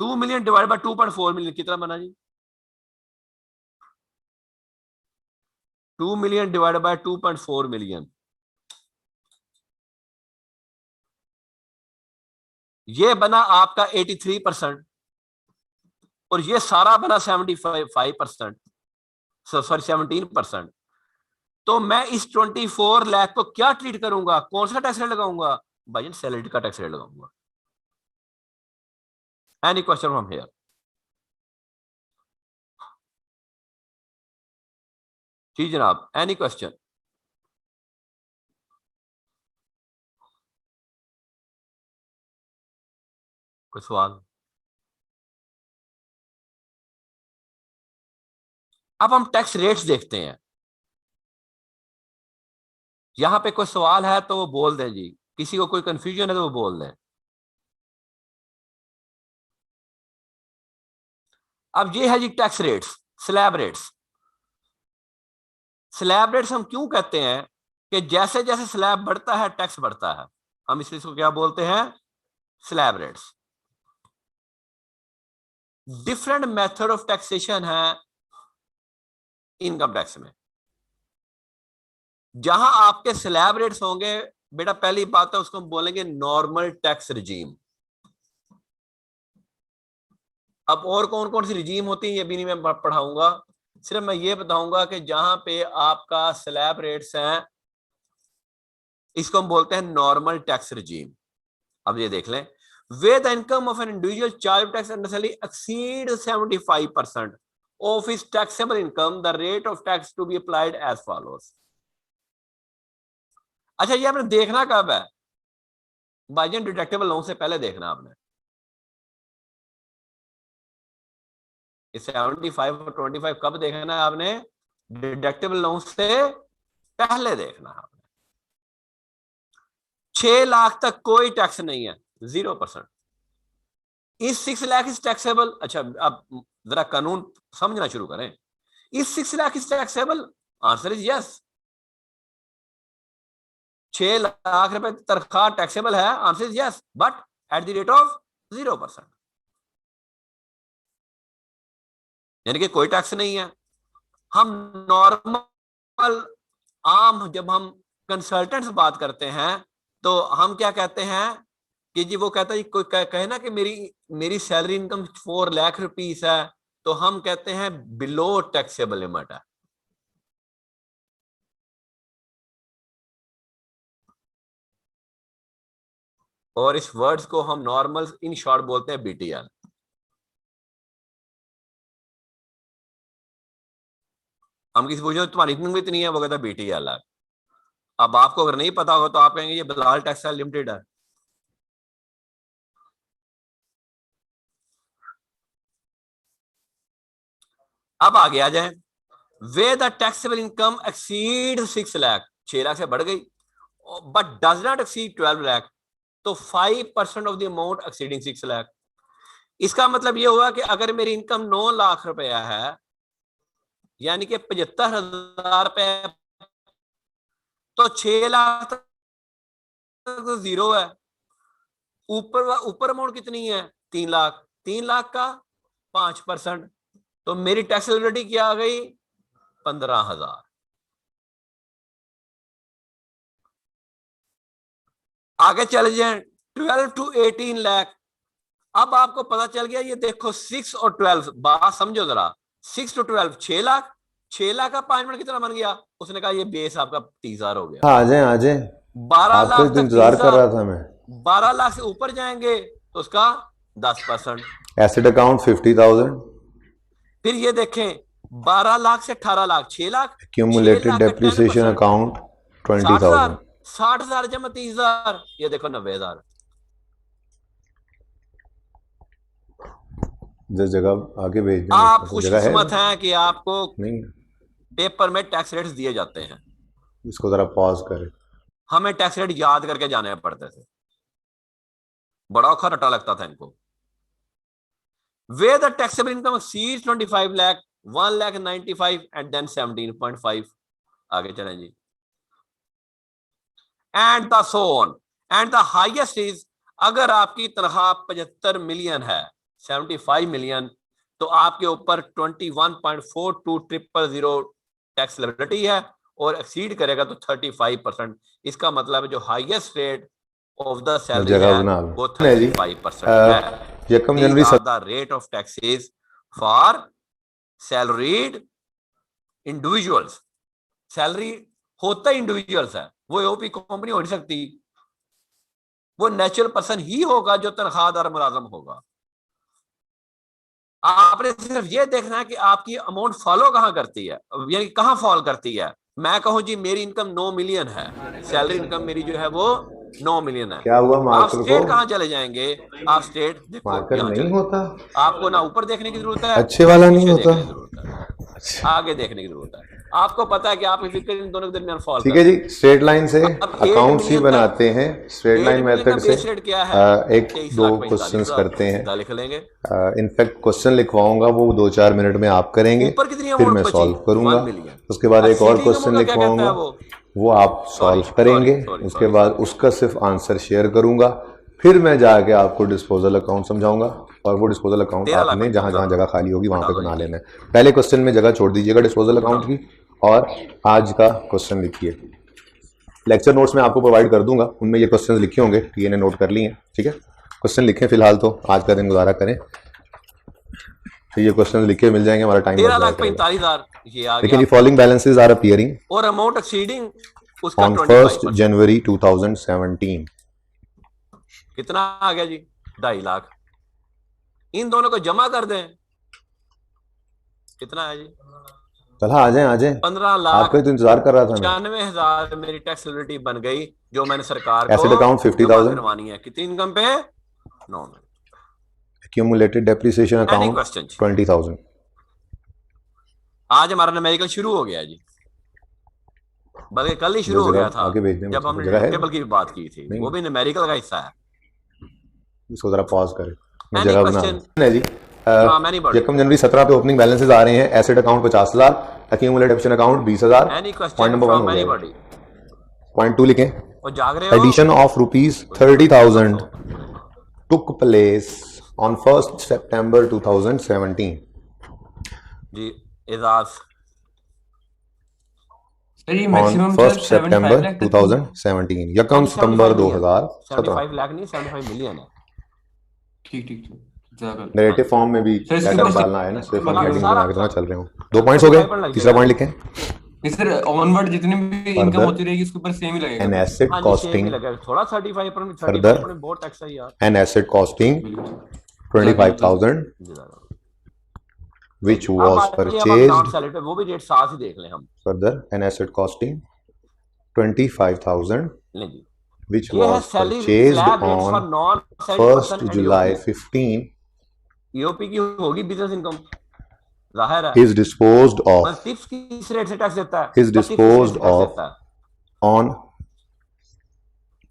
2 million divide by 2.4 million कितना बना जी? 2 million divide by 2.4 million, ये बना आपका 83%, और ये सारा बना 75%, सॉरी 17%। तो मैं इस 24 लाख को क्या ट्रीट करूंगा, कौन सा टैक्स रेट लगाऊंगा? भाई सैलरी का टैक्स रेट लगाऊंगा। Any question from here? जी जनाब, एनी क्वेश्चन? कोई सवाल? अब हम टैक्स रेट्स देखते हैं। यहां पे कोई सवाल है तो वो बोल दें जी, किसी को कोई कंफ्यूजन है तो वो बोल दें। अब ये है जी tax rates, slab rates. Slab rates हम क्यों कहते हैं कि जैसे जैसे स्लैब बढ़ता है टैक्स बढ़ता है, हम इसको क्या बोलते हैं? Slab rates. Different method of taxation है इनकम टैक्स में। जहां आपके स्लैब रेट्स होंगे, बेटा पहली बात है उसको हम बोलेंगे नॉर्मल टैक्स रिजीम। अब और कौन कौन सी रिजीम होती है ये भी नहीं मैं पढ़ाऊंगा, सिर्फ मैं ये बताऊंगा कि जहां पे आपका स्लैब रेट्स हैं इसको हम बोलते हैं नॉर्मल टैक्स रिजीम। अब ये देख लें, where the income of an individual charge of tax necessarily exceeds 75% of his taxable income, the rate of tax to be applied as follows। अच्छा, ये आपने देखना कब है? भाईजान डिडक्टेबल लोन से पहले देखना आपने। 75 और 25 कब देखना है आपने? डिडक्टेबल लोन से पहले देखना है आपने। 6 लाख तक कोई टैक्स नहीं है, 0%। इस 6 लाख इज टैक्सेबल। अच्छा, अब जरा कानून समझना शुरू करें। इस 6 lakh is taxable? Answer is yes. 6 lakh रुपए तनख्वाह टैक्सेबल है, answer is yes, but at the rate of 0%, यानी कि कोई टैक्स नहीं है। हम नॉर्मल आम जब हम कंसल्टेंट से बात करते हैं तो हम क्या कहते हैं कि जी वो कहता है कोई कहे ना कि मेरी मेरी सैलरी इनकम 4 लाख रुपीस है, तो हम कहते हैं बिलो टैक्सेबल लिमिट है। और इस वर्ड्स को हम नॉर्मल इन शॉर्ट बोलते हैं बीटीएल। हम किसी पूछे तुम्हारी इनकम कितनी है, वो कहता है बीटीएल है। अब आपको अगर नहीं पता होगा तो आप कहेंगे ये बिलाल टेक्सटाइल लिमिटेड है। अब आगे आ जाए, वे the taxable income exceed 6 lakh, 6 lakh से बढ़ गई, but does not exceed 12 lakh, तो 5% of the amount exceeding 6 lakh. इसका मतलब यह हुआ कि अगर मेरी इनकम 9 लाख रुपया है, यानी कि 75,000 रुपए, तो 6 लाख तो जीरो है। ऊपर ऊपर अमाउंट कितनी है? 3 लाख। 3 लाख का 5%, तो मेरी टैक्सेबिलिटी क्या आ गई? 15,000। आगे चले जाए, 12 टू 18 लाख। अब आपको पता चल गया, ये देखो 6 और 12, बात समझो जरा। 6 टू 12 6 लाख, 6 लाख का 5 मिनट कितना बन गया? उसने कहा ये बेस आपका 30,000 हो गया। आ जाए आ जाए, 12 आपका लाख तो तक इंतजार कर 30,000, रहा था मैं। 12 लाख से ऊपर जाएंगे तो उसका 10%। एसेट अकाउंट 50,000, फिर ये देखें, 12 लाख से 18 लाख 6 लाख, 6 एक्यूमुलेटेड लाख का डेप्रिसिएशन 10%, अकाउंट 60,000। 20,000। 60,000 जमा 30,000, ये देखो 90,000। जिस जगह आगे भेज दें, आप मुझे जगह है खुशकिस्मत हैं कि आपको नहीं? पेपर में टैक्स रेट्स दिए जाते हैं। इसको जरा पॉज करें। हमें टैक्स रेट याद करके जाने पड़ते थे, बड़ा औखा रटा लगता था इनको। Way the taxable income exceeds 25 lakh, 1,95,000 and then 17.5। आगे चलें जी। And the so on, and the highest is, अगर आपकी तनख्वाह 75 मिलियन है, 75 मिलियन, तो आपके ऊपर 21.4200 टैक्स लायबिलिटी है, और एक्सीड करेगा तो 35%। इसका मतलब जो highest rate of the salary जगह है बना लो वो है जी 35% है। यकम These January are the rate of taxes for salaried individuals। Salary होता ही इंडिविजुअल्स है, वो यूपी कंपनी हो नहीं सकती, वो नेचुरल पर्सन ही होगा जो तनख्वाहदार मुलाजम होगा। आपने सिर्फ ये देखना है कि आपकी अमाउंट फॉलो कहां करती है, यानी कहां फॉल करती है। मैं कहूं जी मेरी इनकम 9 मिलियन है, सैलरी इनकम मेरी जो है वो 9 मिलियन है, क्या हुआ आप मार्कर को स्टेट कहां चले जाएंगे? आप स्टेट देखो मार्कर यहां नहीं चले, होता आपको ना ऊपर देखने की जरूरत है अच्छे ना वाला नहीं पीछे होता देखने की जरूरत है, अच्छा आगे देखने की जरूरत है। आपको पता है कि आपकी फिक्र इन दोनों के दरमियान फॉल ठीक है जी करती है। स्ट्रेट लाइन से अब 8 अकाउंट्स ही मिलियन तक, बनाते हैं स्ट्रेट 8 लाइन मिलियन का मेथड से बेस रेट क्या है? एक दो 23,45,000 क्वेश्चंस करते हैं सीधा लिख लेंगे। इनफैक्ट क्वेश्चन लिखवाऊंगा वो 2-4 मिनट में आप करेंगे ऊपर कितनी फिर अमाउंट मैं बची? सॉल्व करूंगा 1 मिलियन। उसके बाद एक और एक्सीडिंग क्वेश्चन अमाउंट का क्या कहता लिखवाऊंगा है वो आप सॉरी सॉल्व करेंगे सॉरी उसके सॉरी बाद सॉरी उसका सिर्फ आंसर शेयर करूंगा फिर मैं जाके आपको डिस्पोजल अकाउंट समझाऊंगा और वो डिस्पोजल अकाउंट 13 लाख आपने जहां जहां जगह खाली होगी वहां बता पे दो बना जी, लेना है पहले क्वेश्चन में जगह छोड़ दीजिएगा डिस्पोजल बता अकाउंट दो। की और आज का क्वेश्चन लिखिए लेक्चर नोट्स में आपको प्रोवाइड कर दूंगा उनमें ये क्वेश्चंस लिखे होंगे कि इन्हें नोट कर लिए हैं ठीक है क्वेश्चन लिखें फिलहाल तो आज का दिन गुजारा करें फिर ये क्वेश्चन लिखे मिल जाएंगे हमारा टाइम बच जाएगा 13,45,000 ये आ लेकिन गया, ये फॉलोइंग बैलेंसेस आर अपीयरिंग और अमाउंट एक्सीडिंग उसका ऑन 1st 25%। जनवरी 2017 कितना आ गया जी? 2.5 लाख। इन दोनों को जमा कर दें, कितना है जी? चला आ जाएं 15 लाख आपका ही तो इंतजार कर रहा था मैं 96,000 मेरी टैक्स लायबिलिटी बन गई, जो मैंने सरकार को एसेट अकाउंट जमा 50,000 करवानी है। कितनी इनकम पे? 9 में। accumulated depreciation any account question? 20,000 आज हमारा न्यूमेरिकल शुरू हो गया जी, बल्कि कल ही शुरू हो गया जगह था आगे भेज दें जब मुझसे हमने जगह है टेबल की बात की थी, नहीं वो भी न्यूमेरिकल का हिस्सा है। इसको जरा पॉज करें मैं एनी जगह बना क्वेश्चन है जी फ्रॉम एनीबॉडी? यकम जनवरी 17 पे ओपनिंग बैलेंसेस आ रहे हैं asset account 50,000 accumulated depreciation account 20,000 any point question number 1 from हो जाएगा एनीबॉडी? पॉइंट 2 लिखें वो जाग रहे हो? Addition of rupees 30,000 took place on 1st September 2017 जी एजाज सर ये on maximum 1st sir 75 September lakh तक 2017 यकम सितंबर 2017 75 लाख नहीं 75 मिलियन है। ठीक ठीक ठीक ज्यादा नरेटिव फॉर्म में भी सर, इसके पैटर्न ऊपर डालना है ना सिर्फ हम सारा- हेडिंग सारा- बना के तो ना चल रहे हो 2 पॉइंट्स हो गए 75 लग तीसरा जाएगा। पॉइंट लिखें नहीं सर ऑनवर्ड जितनी भी इनकम Further, होती रहेगी उसके ऊपर सेम ही लगेगा an asset हाँ जी सेम ही costing लगेगा, थोड़ा 35 पर Further, 35 पर बहुत टैक्स है यार। an asset costing बिल्कुल 25,000 which अब was आइए, अब हम purchased नॉन सैलरी पे वो भी रेट साथ ही देख लें हम। further an asset costing 25,000 लें जी, which ये है was salary purchased slab rates for on non salary 1st person and July 15 EOP की होगी बिजनेस इनकम, जाहिर है। is disposed of बस टिप्स किस रेट से टैक्स देता है? is टिप्स किस रेट से disposed टैक्स of देता है? on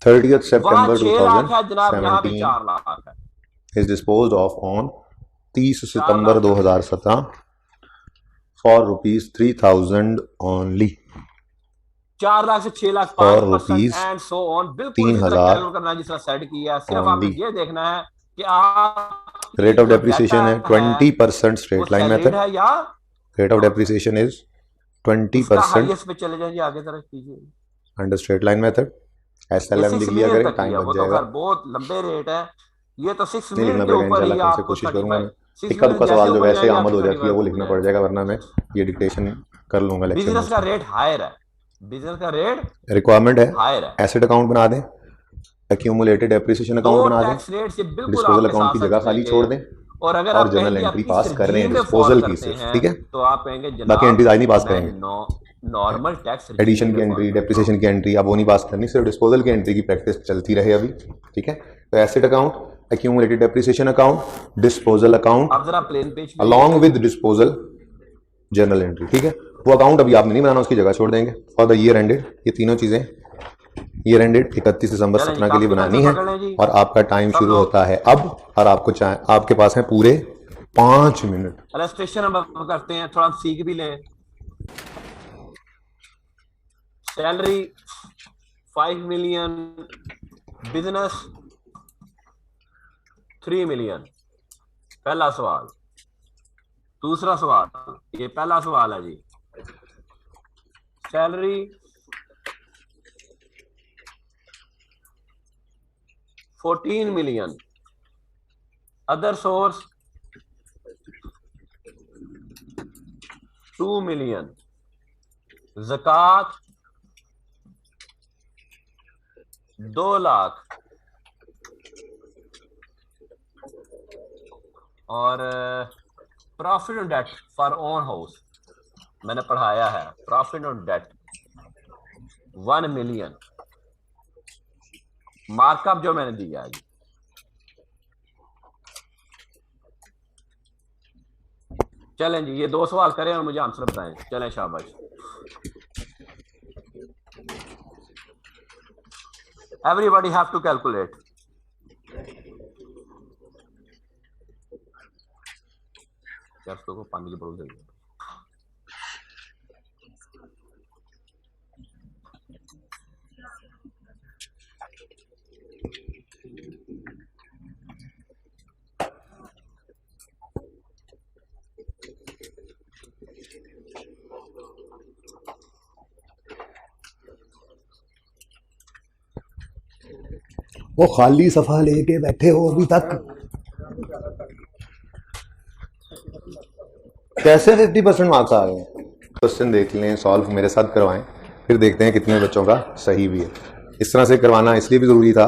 30th वहाँ September 6 लाख है जनाब, यहाँ पे 2017 4 लाख है। is disposed of on 30 September 2017 for rupees 3,000 only 4 lakh से 6 lakh For 5% rupees and so on, बिल्कुल इसी तरह 3,000 कैलकुलेट करना है जिस तरह सेट किया है। सिर्फ आपने only. ये देखना है कि आप rate of depreciation है 20% वो straight line सैलरीड method है या rate of depreciation is उसका 20% हाईएस्ट पे चले जाइए, आगे तरफ कीजिए। under straight line method ये SLM 6 लिख लिया मिलियन करें तक टाइम किया, वो बच तो जाएगा खैर बहुत लंबे रेट है। ये तो 6 नहीं लिखना मिलियन के पड़ेगा ऊपर ही इंशाल्लाह कल से आपको कोशिश करूंगा 35 मैं 6 इक्का दुक्का मिलियन सवाल जो हो वैसे जाएगा, आमद हो आपकी जाती है वो 35 लिखना हो पड़ जाएगा। जाएगा वरना मैं ये डिक्टेशन कर लूंगा लेक्चर बिजनेस नोट्स का में रेट हायर है, बिजनेस का रेट रिक्वायरमेंट है हायर है। एसेट अकाउंट बना दें accumulated depreciation दो अकाउंट बना दें टैक्स रेट से बिल्कुल डिस्पोजल आपके अकाउंट साथ की साथ जगह खाली छोड़ चलेंगे। दें और अगर और आप जनरल कहेंगे आप एंट्री किस पास कर रहे हैं regime में फॉल डिस्पोजल की करते सिर्फ हैं, ठीक है तो आप कहेंगे बाकी जनाब एंट्रीज आज नहीं पास मैं करेंगे नॉर्मल टैक्स एडिशन की एंट्री डेप्रिसिएशन की एंट्री अब वो नहीं पास करनी सिर्फ डिस्पोजल की एंट्री की प्रैक्टिस चलती रहे अभी ठीक है तो asset account accumulated depreciation account disposal account आप जरा प्लेन पेज पे along with disposal journal entry ठीक है वो अकाउंट अभी आपने नहीं बनाना उसकी जगह छोड़ देंगे फॉर द ईयर एंडेड ये तीनों चीजें ईयर एंडेड 31 दिसंबर चलें जी, 17 के लिए काफी बनानी है पकड़ लें जी। और आपका टाइम सब शुरू लोग। होता है अब और आपको आपके पास है पूरे 5 मिनट रजिस्ट्रेशन हम करते हैं, थोड़ा हम सीख भी लें। सैलरी 5 मिलियन, बिजनेस 3 मिलियन, पहला सवाल। दूसरा सवाल, ये पहला सवाल है जी। Salary 14 million, other source 2 million, ज़कात 2 लाख और profit on debt for own house, मैंने पढ़ाया है, profit on debt 1 million. Markup जो मैंने दिया है, चलें जी, ये 2 सवाल करें और मुझे आंसर बताएं। चलें, शाबाश। Everybody have to calculate. को पानी की बोतल चाहिए। वो खाली सफा लेके बैठे हो अभी तक। कैसे 50% मार्क्स आ गए? क्वेश्चन देख लें, सॉल्व मेरे साथ करवाएं, फिर देखते हैं कितने बच्चों का सही भी है। इस तरह से करवाना इसलिए भी ज़रूरी था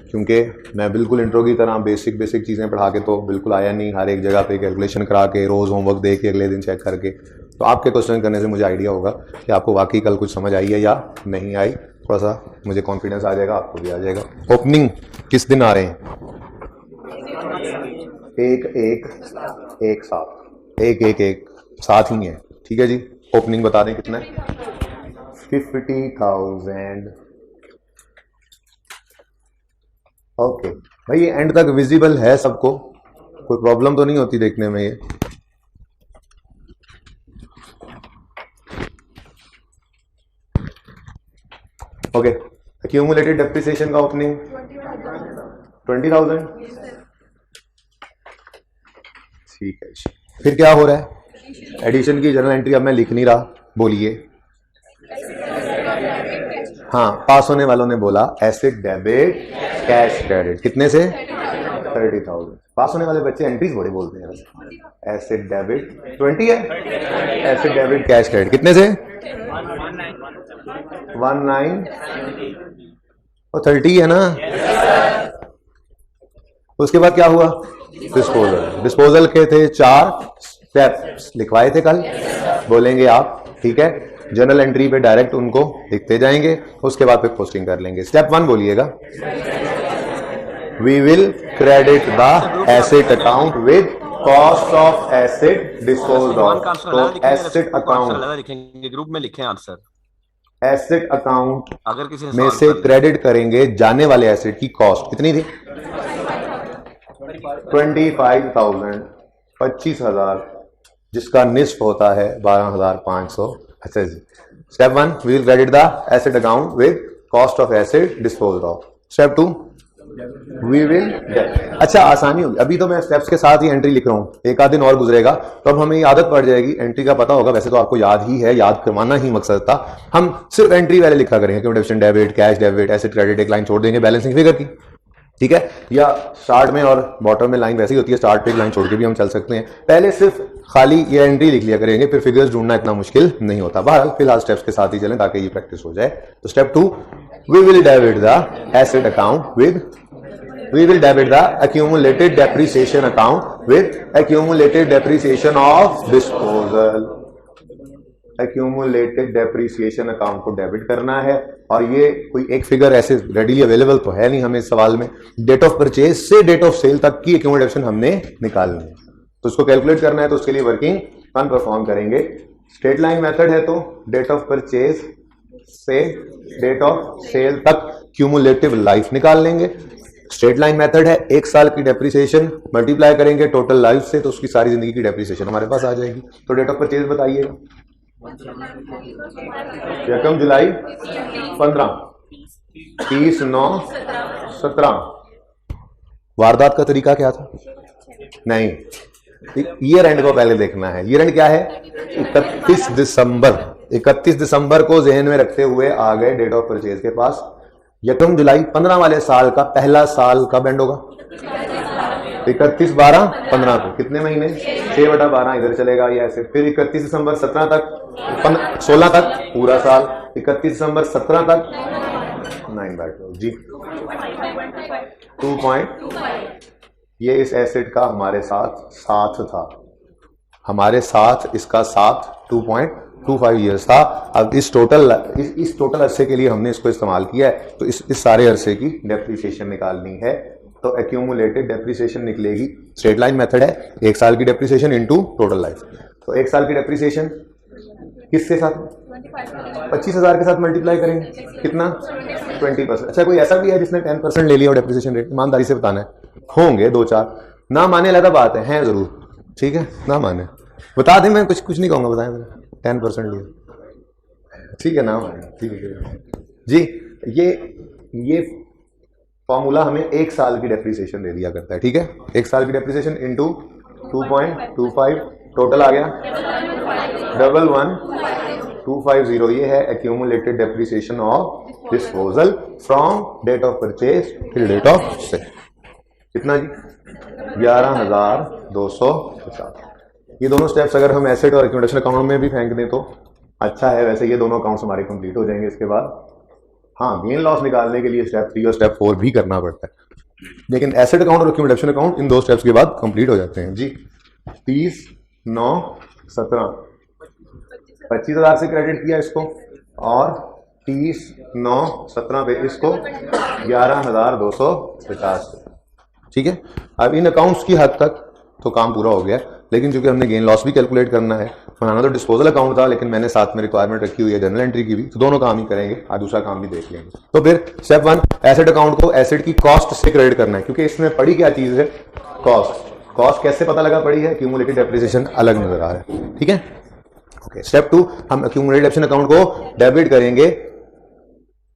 क्योंकि मैं बिल्कुल इंट्रो की तरह बेसिक चीज़ें पढ़ा के तो बिल्कुल आया नहीं, हर एक जगह पे कैलकुलेशन करा के रोज़ होमवर्क दे के अगले दिन चेक करके। तो आपके क्वेश्चन करने से मुझे आइडिया होगा कि आपको वाकई कल कुछ समझ आई है या नहीं आई। थोड़ा सा मुझे कॉन्फिडेंस आ जाएगा, आपको भी आ जाएगा। ओपनिंग किस दिन आ रहे हैं? एक साथ ही है, ठीक है जी। ओपनिंग बता दें कितना है? 50,000। ओके भाई, ये एंड तक विजिबल है सबको? कोई प्रॉब्लम तो नहीं होती देखने में? ये ओके। एक्यूमुलेटेड डेप्रिसिएशन का ओपनिंग 20,000, ठीक है। फिर क्या हो रहा है? एडिशन की जर्नल एंट्री अब मैं लिख नहीं रहा, बोलिए। हाँ, पास होने वालों ने बोला एसेट डेबिट कैश क्रेडिट, कितने से? 30,000। पास होने वाले बच्चे एंट्रीज बड़े बोलते हैं। एसेट डेबिट 20 है, एसेट डेबिट कैश क्रेडिट कितने से? 19 और 30 है ना। उसके बाद क्या हुआ? डिस्पोजल के थे 4 स्टेप्स, लिखवाए थे कल, बोलेंगे आप, ठीक है। जर्नल एंट्री पे डायरेक्ट उनको लिखते जाएंगे, उसके बाद पे पोस्टिंग कर लेंगे। स्टेप 1 बोलिएगा, we will credit the asset account with cost of asset disposed of. तो एसेट अकाउंट लिखेंगे, ग्रुप में लिखें आंसर। एसेट अकाउंट अगर किसी में से क्रेडिट करेंगे जाने वाले एसेट की कॉस्ट कितनी थी? 25,000, 25,000, जिसका निस्फ होता है 12,500। अच्छा जी। Step 1, we will credit the asset account with cost of asset disposed of. Step 2, we will get. अच्छा, आसानी होगी। अभी तो मैं स्टेप्स के साथ ही एंट्री लिख रहा हूं, एक आध दिन और गुजरेगा तो अब हमें आदत पड़ जाएगी, एंट्री का पता होगा। वैसे तो आपको याद ही है, याद करवाना ही मकसद था। हम सिर्फ एंट्री वाले लिखा करेंगे, क्योंकि debit, cash debit, asset credit, एक लाइन छोड़ देंगे बैलेंसिंग फिगर की, ठीक है। या स्टार्ट में और बॉटम में लाइन वैसी होती है, स्टार्ट पे एक लाइन छोड़ के भी हम चल सकते हैं। पहले सिर्फ खाली ये एंट्री लिख लिया करेंगे, फिर फिगर्स ढूंढना इतना मुश्किल नहीं होता। बहरहाल फिलहाल स्टेप्स के साथ ही चलें ताकि ये प्रैक्टिस हो जाए। तो step 2, we will debit the asset account with, we will debit the accumulated depreciation account with accumulated depreciation of disposal। accumulated depreciation account को डेबिट करना है, और ये कोई एक फिगर ऐसे रेडीली अवेलेबल तो है नहीं हमें इस सवाल में। डेट ऑफ परचेज से डेट ऑफ सेल तक की एक्यूमुलेशन हमने निकालनी है, तो उसको कैलकुलेट करना है। तो उसके लिए वर्किंग फन परफॉर्म करेंगे। स्ट्रेट लाइन मेथड है तो डेट ऑफ परचेज से डेट ऑफ सेल तक क्यूमुलेटिव लाइफ निकाल लेंगे। स्ट्रेट लाइन मेथड है, 1 साल की डेप्रिसिएशन मल्टीप्लाई करेंगे टोटल लाइफ से, तो उसकी सारी जिंदगी की डेप्रिसिएशन हमारे पास आ जाएगी। तो डेट ऑफ परचेज बताइएगा। 1 जुलाई 15, 30/9/17। वारदात का तरीका क्या था? नहीं, ईयर एंड को पहले देखना है। ईयर एंड क्या है? 31 दिसंबर। 31 दिसंबर को जहन में रखते हुए आ गए डेट ऑफ परचेज के पास। यकम जुलाई 15 वाले साल का पहला साल कब एंड होगा? 31/12/15 को। कितने महीने? 6/12 इधर चलेगा ये ऐसे। फिर 31 दिसंबर 17 तक 16 तक पूरा साल। 31 दिसंबर 17 तक 9/12 जी 2.25। ये इस एसेट का हमारे साथ था, हमारे साथ इसका साथ 2.25 ईयर्स था। अब इस टोटल अरसे के लिए हमने इसको इस्तेमाल किया है, तो इस सारे अरसे की डेप्रिसिएशन निकालनी है। तो एक्यूमुलेटेड डेप्रिसिएशन निकलेगी। स्ट्रेट लाइन मेथड है, 1 साल की डेप्रिसिएशन इनटू टोटल लाइफ। तो 1 साल की डेप्रिसिएशन किसके साथ? 25,000 के साथ मल्टीप्लाई करेंगे, कितना? 20%। अच्छा, कोई ऐसा भी है जिसने 10% ले लिया हो डेप्रिसिएशन रेट? ईमानदारी से बताना है। होंगे 2-4, ना माने अलग बात है जरूर, ठीक है, ना माने बता दें, मैं कुछ नहीं कहूंगा, बताएं मैंने 10% लिया, ठीक है, ना माने, ठीक है जी। ये फॉर्मूला हमें 1 साल की डेप्रिसिएशन दे दिया करता है, ठीक है। 1 साल की डेप्रिसिएशन इनटू 2.25, टोटल आ गया 11,250। ये है accumulated depreciation of disposal from date of purchase till date of sale. कितना जी? 11,250। ये दोनों स्टेप्स अगर हम एसेट और एक्यूमुलेशन अकाउंट में भी फेंक दें तो अच्छा है। वैसे ये दोनों अकाउंट्स हमारे कंप्लीट हो जाएंगे इसके बाद। हाँ, गेन लॉस निकालने के लिए स्टेप 3 और स्टेप 4 भी करना पड़ता है, लेकिन एसेट अकाउंट और एक्यूमुलेशन अकाउंट इन 2 स्टेप्स के बाद कंप्लीट हो जाते हैं जी। 30/9/17 25,000 से क्रेडिट किया इसको, और 30/9/17 पे इसको 11,250, ठीक है। अब इन अकाउंट्स की हद तक तो काम पूरा हो गया, लेकिन चूंकि हमने गेन लॉस भी कैलकुलेट करना है, बनाना तो डिस्पोजल अकाउंट था, लेकिन मैंने साथ में रिक्वायरमेंट रखी हुई है जनरल एंट्री की भी, तो दोनों काम ही करेंगे, आज दूसरा काम भी देख लेंगे। तो फिर स्टेप 1, एसेट अकाउंट को एसेट की कॉस्ट से क्रेडिट करना है, क्योंकि इसमें पड़ी क्या चीज है? कॉस्ट। कॉस्ट कैसे पता लगा पड़ी है? एक्यूमुलेटेड डेप्रिसिएशन अलग नजर आ रहा है, ठीक है। ओके, स्टेप 2, हम एक्यूमुलेटेड डेप्रिसिएशन अकाउंट को डेबिट करेंगे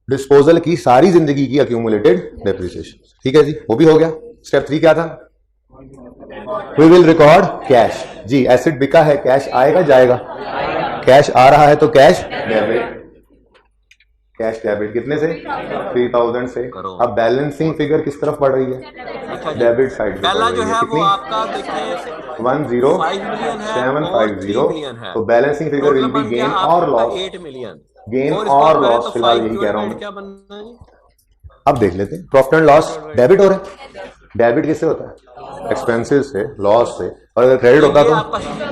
डिस्पोजल की सारी जिंदगी की एक्यूमुलेटेड डेप्रिसिएशन, ठीक है जी, वो भी हो गया। स्टेप 3 क्या था? वी विल रिकॉर्ड कैश जी। एसेट बिका है, कैश आएगा जाएगा? कैश आ रहा है तो कैश डेबिट। कैश डेबिट कितने से? 3,000 से। अब बैलेंसिंग फिगर किस तरफ बढ़ रही है? डेबिट साइड पे। पहला जो है वो आपका देखिए 10,750। तो balancing figure will be gain और लॉस। 8 मिलियन गेन और लॉस फिलहाल यही कह रहा हूं। क्या बनना है? अब देख लेते हैं। प्रॉफिट एंड लॉस डेबिट हो रहा है। डेबिट किससे होता है? एक्सपेंसेस से, लॉस से, और अगर क्रेडिट होता तो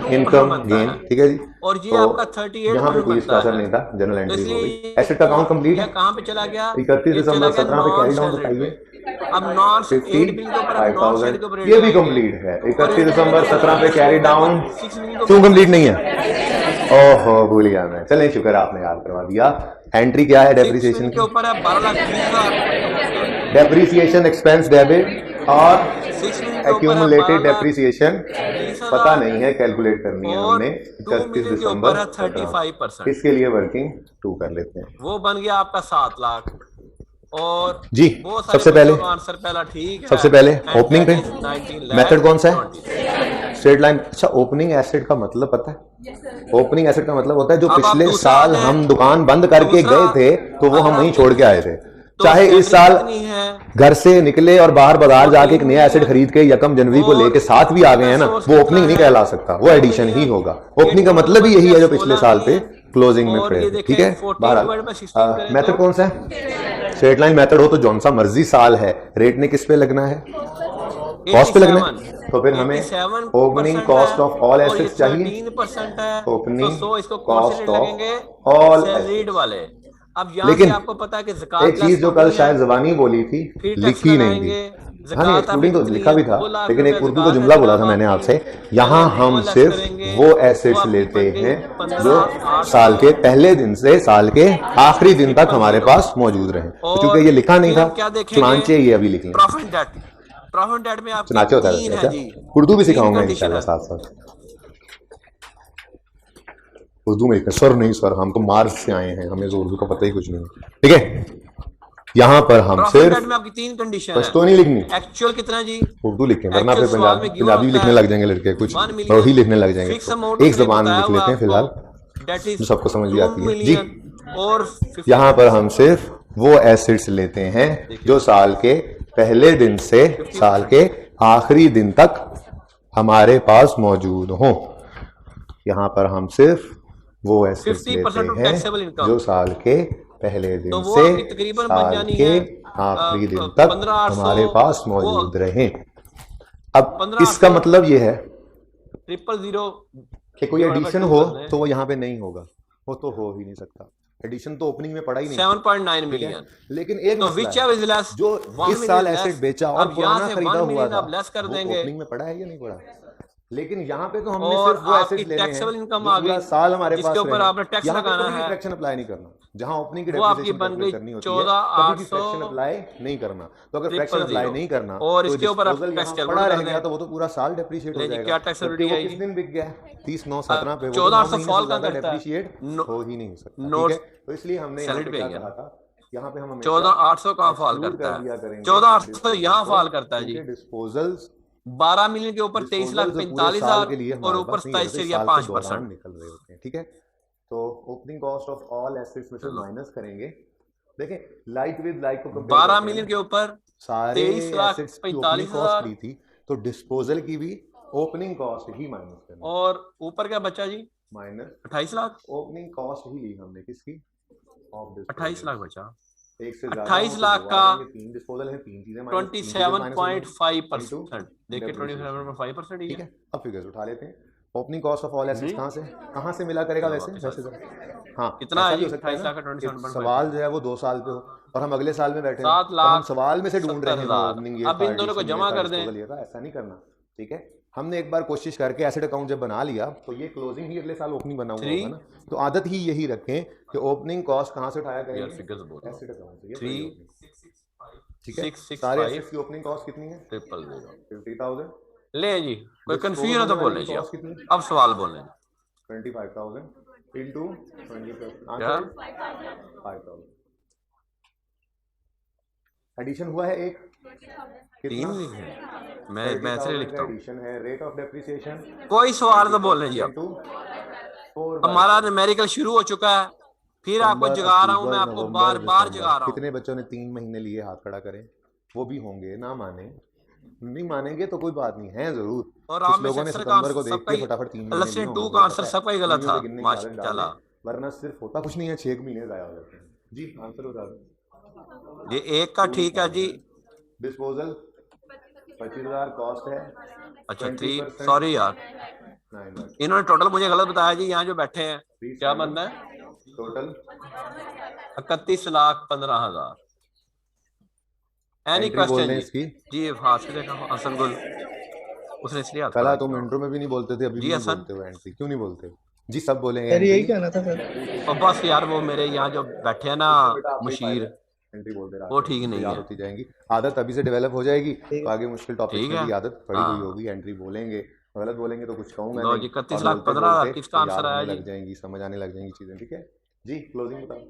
इनकम गेन, ठीक है जी। और ये तो आपका 38 यहाँ पे कोई इसका असर नहीं था, जनरल एंट्री हो गई। एसेट का अकाउंट कंप्लीट है। कहां पे चला गया? 31 दिसंबर 17 पे कैरी डाउन बताइए। अब नॉन 8 बिल के ऊपर 55,000 ये भी कंप्लीट है। 31 दिसंबर 17 पे कैरी डाउन क्यों कंप्लीट नहीं है? ओहो, भूल गया मैं। चलें, शुक्र आपने याद करवा दिया। एंट्री क्या है डेप्रिसिएशन के ऊपर है 12,20,000। डेप्रिसिएशन एक्सपेंस डेबिट और एक्यूमुलेटेड डेप्रिसिएशन पता नहीं है, कैलकुलेट करनी है हमने। 31 दिसंबर 35%। इसके लिए वर्किंग 2 कर लेते हैं। वो बन गया आपका 7 लाख। और जी, सबसे पहले आंसर पहला ठीक है। सबसे पहले ओपनिंग पे मेथड कौन सा है? Straight line. अच्छा, ओपनिंग एसेट का मतलब पता है? ओपनिंग एसेट का मतलब होता है जो पिछले साल हम दुकान बंद करके गए थे तो वो हम वहीं छोड़ के आए थे। चाहे इस साल घर से निकले और बाहर बाजार जाके एक नया एसेट खरीद के 1 जनवरी को लेके साथ भी आ गए हैं ना, वो ओपनिंग नहीं कहला सकता, वो एडिशन ही होगा। ओपनिंग का मतलब ही यही है जो पिछले साल पे क्लोजिंग में पड़े, ठीक है। बहरहाल मेथड कौन सा है? स्ट्रेट लाइन मेथड हो तो जौन सा मर्जी साल है, रेट ने किस पे लगना है? कॉस्ट पे लगना है। तो फिर हमें opening cost of all assets चाहिए। 3% है, ओपनिंग तो इसको कॉस्ट ऑफ लगेंगे ऑल सैलरीड वाले। अब यहाँ लेकिन से आपको पता है कि ज़कात एक चीज जो कल शायद जबानी बोली थी, लिखी नहीं थी। हाँ नहीं, एक्सक्लूडिंग तो लिखा भी था, लेकिन एक उर्दू का जुमला बोला था मैंने आपसे। यहाँ हम सिर्फ वो एसेट्स लेते हैं जो साल के पहले दिन से साल के आखिरी दिन तक हमारे पास मौजूद रहे। क्योंकि ये लिखा नहीं था, चुनाचे ये अभी लिख लें। प्रॉफिट डेट में आप चुनाचे होता है उर्दू भी सिखाऊंगा इंशाल्लाह साथ साथ। उर्दू में सर नहीं सर, हम तो मार्च से आए हैं, हमें तो उर्दू का पता ही कुछ नहीं, ठीक है। यहाँ पर हम प्रॉफिट सिर्फ डेट में आपकी 3 कंडीशन बस है। तो नहीं लिखनी, एक्चुअल कितना है जी? उर्दू लिखें, वरना फिर एक्चुअल सवाल में गिवन पंजाबी होता लिखने है लग जाएंगे लड़के, कुछ 1 वही मिलियन लिखने लग जाएंगे। फिक्स तो अमाउंट एक उसने जबान बताया लिख हुआ लेते हैं फिलहाल, आपको, डेट जो इज सबको समझ भी 2 आती है जी। मिलियन और 50 यहाँ पर हम सिर्फ वो एसेट्स लेते हैं जो साल के पहले दिन से साल के आखिरी दिन तक हमारे पास मौजूद हों। यहाँ पर हम सिर्फ वो एसेट्स 50% लेते ऑफ हैं टैक्सेबल इनकम, जो साल के पहले तो दिन वो से आपकी तकरीबन बन साल जानी के है आखिरी दिन तक 15,800, हमारे पास वो मौजूद रहें। अब 15,800 इसका मतलब ये है 000 कि कोई divided by एडिशन 2 हो कर दें, तो वो यहाँ पे नहीं होगा, वो तो हो ही नहीं सकता। एडिशन तो ओपनिंग में पड़ा ही नहीं, 7.9 ठीक है। मिलियन। लेकिन एक तो मसला विच है, इज लेस, जो 1 इस साल मिलियन एसेट लेस। बेचा और अब यहाँ पुराना से खरीदा 1 हुआ मिलियन था, आप लेस कर वो देंगे ओपनिंग में पड़ा है या नहीं पड़ा? लेकिन यहाँ पे तो हमने और सिर्फ वो आपकी एसेट्स लेने हैं टैक्सेबल इनकम जो आ पूरा गई, साल हमारे जिसके पास ऊपर रहे। आपने टैक्स यहाँ पे लगाना कभी भी है, फ्रैक्शन अप्लाई नहीं करना, जहाँ ओपनिंग की वो आपकी डेप्रिसिएशन बन कैलकुलेट गई करनी होती है, कभी भी 14,800 फ्रैक्शन अप्लाई नहीं करना। तो अगर फ्रैक्शन अप्लाई 000 नहीं करना और तो इसके ऊपर आप डिस्पोजल टैक्स यहाँ पड़ा कैलकुलेट रह कर गया दें। तो वो तो पूरा साल डेप्रिशिएट हो ले जी, जाएगा, क्या जबकि टैक्सेबिलिटी वो किस आएगी? दिन बिक गया 30/9/17 पे, वो तो 9 14,800 महीने फॉल से कहाँ ज्यादा करता है? डेप्रिशिएट हो ही नहीं सकता, ठीक नोट है। तो इसलिए हमने यहाँ सैलरी पे पे क्या ही है कहा ना। था, यहाँ पे हम हमेशा 14,800 कहाँ फॉल एक्सक्लूड करता कर दिया है? करेंगे 14,800 डिस्पोजल यहाँ को, फॉल करता है जी। क्योंकि डिस्पोजल्स 12 मिलियन के ऊपर पूरे साल के लिए 23,45,000 और हमारे ऊपर पास नहीं रहते, 27 या साल के दौरान 5%। निकल रहे होते हैं, ठीक है। तो opening cost of all assets में से माइनस करेंगे। देखें, लाइक विद लाइक को कंपेयर 12 करते मिलियन हैं, के ऊपर सारे एसेट्स की ओपनिंग कॉस्ट 23,45,000 ली थी, तो डिस्पोजल की भी ओपनिंग कॉस्ट ही माइनस करनी, और ऊपर क्या बचा जी? माइनस 28 लाख। ओपनिंग कॉस्ट ही ली हमने, किसकी? ऑफ 28 लाख बचा। एक से ज्यादा 28 हो तो लाख दो का आ जाएंगे, 3 डिस्पोजल है, 3 चीजें माइनस, 27.5%। देखिए 27.5% ही ठीक है। है। अब फिगर्स उठा लेते हैं। Opening cost of all assets कहाँ से मिला करेगा? वैसे वैसे तो हाँ, कितना ऐसा है भी जी? हो सकता है 28 ना लाख का कि 27.5। सवाल जो है वो 2 साल पे हो और हम अगले साल में बैठे हो, 7 और हम लाख सवाल में से ढूंढ रहे हैं वो 70,000। ओपनिंग ईयर अब था, इन दोनों को एडिशन ईयर जमा था, कर दें। डिस्पोजल ईयर था, ऐसा नहीं करना, ठीक है। हमने एक बार कोशिश करके एसेट अकाउंट जब बना लिया तो ये क्लोजिंग ही अगले साल ओपनिंग बना हुआ होगा ना, तो आदत ही यही रखें कि ओपनिंग कॉस्ट कहाँ से उठाया करेंगे? एसेट अकाउंट से, 3 ठीक है। 6 सारे 5 एसेट्स की ओपनिंग कॉस्ट कितनी है? 000 50,000। ले जी, कोई कंफ्यूजन हो तो डिस्पोजल बोल वाली लीजिए कॉस्ट आप। कितनी? अब सवाल बोल लें। 25,000 इंटू 20%, क्या? आंसर 5,000। एडिशन हुआ है एक, 3 लिखे मैं ऐसे लिखता हूँ। एडिशन है, रेट ऑफ डेप्रिसिएशन कोई सवाल तो बोल लें जी आप। इंटू 4 हमारा न्यूमेरिकल शुरू हो चुका है, फिर आपको जगा रहा हूँ मैं, आपको बार बार जगा रहा हूँ। कितने बच्चों ने 3 महीने लिए? हाथ खड़ा करें। वो भी होंगे, ना माने, नहीं मानेंगे तो कोई बात नहीं है, जरूर। और कुछ आप में लोगों ने से सितंबर को देख सबका के ही फटाफट 3 महीने लेसन लिए 2 होंगे, का आंसर सबका ही गलत था माशाल्लाह। वरना सिर्फ होता कुछ नहीं है, 6 महीने जाया हो जाते हैं जी। आंसर बता दो। ये एक का ठीक है जी। डिस्पोजल 25,000 कॉस्ट है। अच्छा 3, सॉरी यार, 9 लाख इन्होंने टोटल मुझे गलत बताया जी। यहाँ जो बैठे हैं क्या बनना है? टोटल 31,15,000। एनी क्वेश्चन जी? जी हाँ से देखा हसन गुल, उसने इसलिए हाथ कल खड़ा तुम किया। इंट्रो में भी नहीं बोलते थे, अभी जी भी नहीं हसन। बोलते हो एंट्री, क्यों नहीं बोलते हो जी? सब बोलेंगे सर, यही एंट्री। कहना था सर। और बस यार वो मेरे यहाँ जो बैठे हैं ना मुशीर, एंट्री बोलते रहा वो ठीक नहीं याद है। होती जाएंगी, आदत अभी से डेवलप हो जाएगी तो आगे मुश्किल टॉपिक्स ठीक में है। भी आदत पड़ी हुई हाँ। होगी। एंट्री बोलेंगे, गलत बोलेंगे तो कुछ कहूंगा लो नहीं, जी, 31 और लाख बोलते 15,000 बोलते किसका याद आंसर आया होने जी? लग जाएंगी, समझ आने लग जाएंगी चीजें, ठीक है जी। क्लोजिंग बताओ।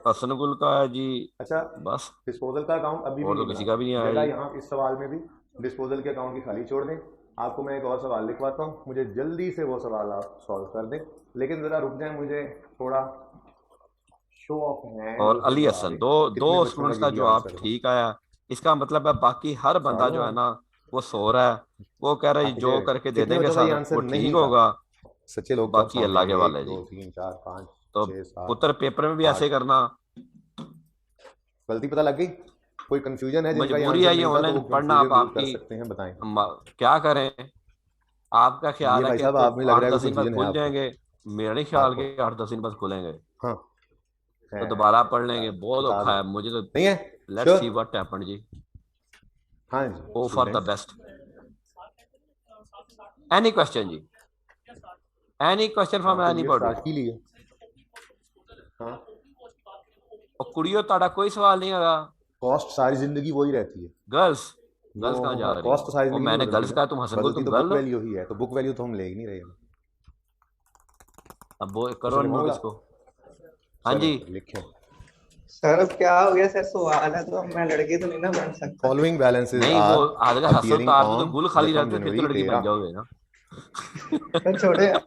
हसन गुल का है जी। अच्छा, बस डिस्पोजल का अकाउंट अभी भी और तो नहीं किसी बना। का भी नहीं आया जगह जी। यहाँ इस सवाल में भी डिस्पोजल के अकाउंट की खाली छोड़ दें। आपको मैं एक और सवाल लिखवाता हूँ, मुझे जल्दी से वो सवाल आप सॉल्व कर दें, लेकिन जरा रुक जाए, मुझे थोड़ा शो ऑफ है। और अली हसन, दो स्टूडेंट्स का जवाब ठीक आया। इसका मतलब है बाकी हर बंदा जो है ना वो सो रहा है, वो कह रहा है जो करके दे देंगे सर वो ठीक होगा, सच्चे लोग बाकी अल्लाह के वाले जी। 2 3 4 5 तो 6 7 पुत्र पेपर में भी ऐसे करना। गलती पता लग गई? कोई कंफ्यूजन है जिनका मजबूरी है ये तो ऑनलाइन पढ़ना, आप कर आपकी सकते हैं, बताएं। क्या करें? आपका ख्याल ये है भाई कि साहब, आप में लग रहा है 8-10 दिन बाद confusion है खुल आपको। जाएंगे, मेरा नहीं ख्याल के 8-10 दिन बाद खुलेंगे, हाँ तो दोबारा पढ़ लेंगे। बहुत बता औखा दो। है मुझे तो। नहीं है, लेट्स सी व्हाट हैपन जी। हाँ जी, oh for the best. Any question जी? Any question from anybody? Start की लिए। हाँ, और कुड़ियों ताड़ा कोई सवाल नहीं होगा? कॉस्ट सारी जिंदगी वही रहती है। गर्ल्स कहाँ जा रही कॉस्ट तो सारी है? वो जिंदगी मैंने नहीं गर्ल्स बदलती कहा, तुम हसन गुल बदलती तुम तो गर्ल बुक हो। वैल्यू ही है, तो बुक वैल्यू तो हम ले ही नहीं रहे। अब वो करो नोट इसको। हाँ जी, लिखे सर अब क्या हो गया सर, सवाल है तो अब मैं लड़की तो नहीं ना बन सकता। फॉलोइंग बैलेंसेस नहीं वो आर अगर हसल अपीयरिंग उतार दो तो ऑन गुल खाली यकम रहते तो फिर तो जनवरी लड़की बन 13। जाओगे ना। सर छोड़े आप।